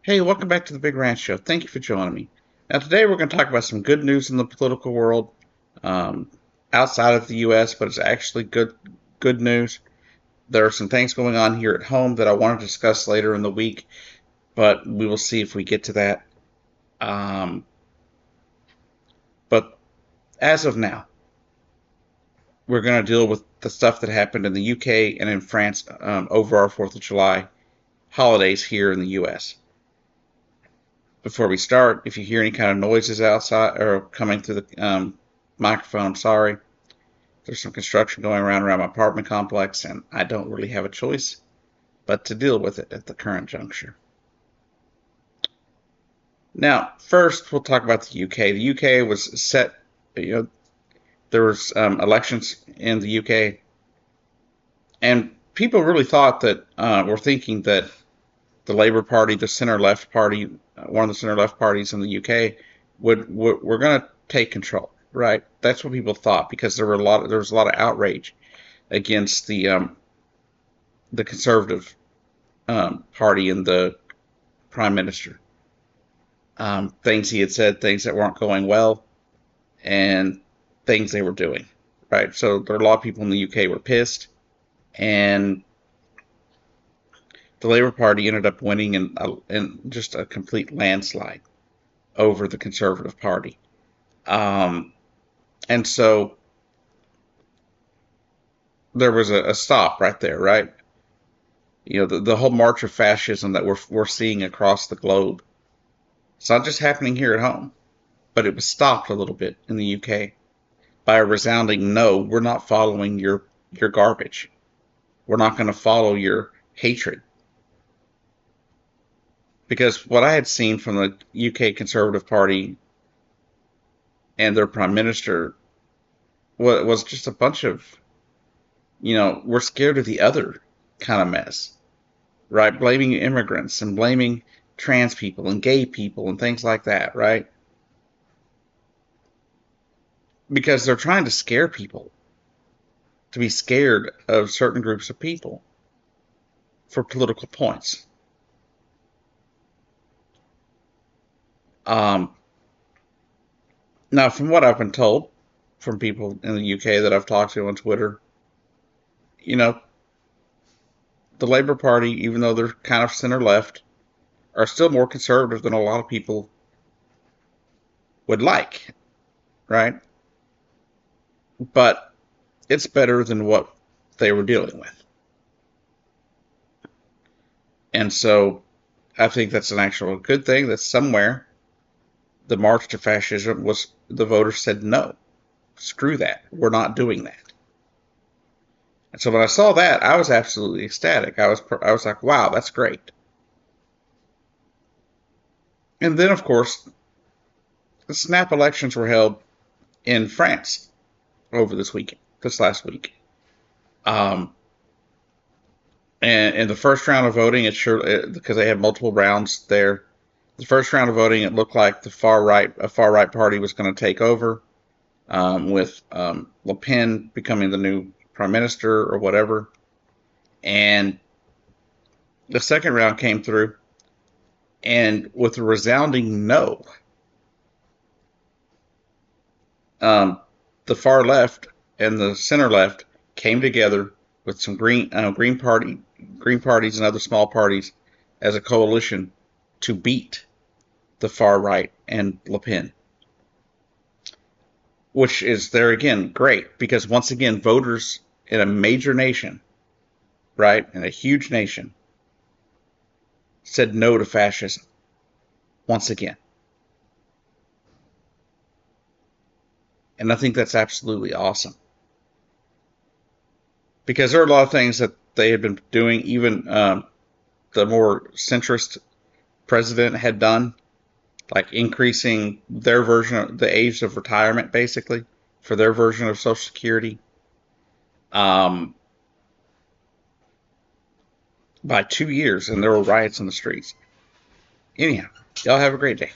Hey, welcome back to the Big Ranch Show. Thank you for joining me. Now, today we're going to talk about some good news in the political world um, outside of the U.S., but it's actually good news. There are some things going on here at home that I want to discuss later in the week, but we will see if we get to that. Um, but as of now, we're going to deal with the stuff that happened in the UK and in France over our 4th of July holidays here in the U.S. Before we start, if you hear any kind of noises outside or coming through the microphone, I'm sorry. There's some construction going around my apartment complex, and I don't really have a choice but to deal with it at the current juncture. Now, first, we'll talk about the UK. The UK was set, there was elections in the UK, and people really thought that, were thinking that the Labour Party, the center-left party, one of the center-left parties in the UK, were going to take control, right? That's what people thought because there was a lot of outrage against the Conservative party and the Prime Minister. Things he had said, things that weren't going well, and things they were doing, right? So there are a lot of people in the UK were pissed, and the Labour Party ended up winning in just a complete landslide over the Conservative Party. And so there was a stop right there, right? The whole march of fascism that we're seeing across the globe. It's not just happening here at home, but it was stopped a little bit in the UK by a resounding no, we're not following your garbage. We're not going to follow your hatred. Because what I had seen from the UK Conservative Party and their Prime Minister was just a bunch of, we're scared of the other kind of mess, right? Blaming immigrants and blaming trans people and gay people and things like that, right? Because they're trying to scare people to be scared of certain groups of people for political points. Now, from what I've been told from people in the UK that I've talked to on Twitter, the Labour Party, even though they're kind of center-left, are still more conservative than a lot of people would like, right? But it's better than what they were dealing with. And so I think that's an actual good thing that somewhere the march to fascism was the voters said no, screw that, we're not doing that. And so when I saw that, I was absolutely ecstatic. I was like, wow, that's great. And then, of course, the snap elections were held in France over this last week. And in the first round of voting, because they had multiple rounds there. The first round of voting, it looked like a far right party was going to take over, with Le Pen becoming the new prime minister or whatever. And the second round came through, and with a resounding no, the far left and the center left came together with some green parties and other small parties as a coalition to beat the far right and Le Pen, which is there again great because once again voters in a major nation, right, in a huge nation, said no to fascism once again. And I think that's absolutely awesome. Because there are a lot of things that they had been doing, even the more centrist president had done, like increasing their version of the age of retirement, basically, for their version of Social Security, by 2 years, and there were riots in the streets. Anyhow, y'all have a great day.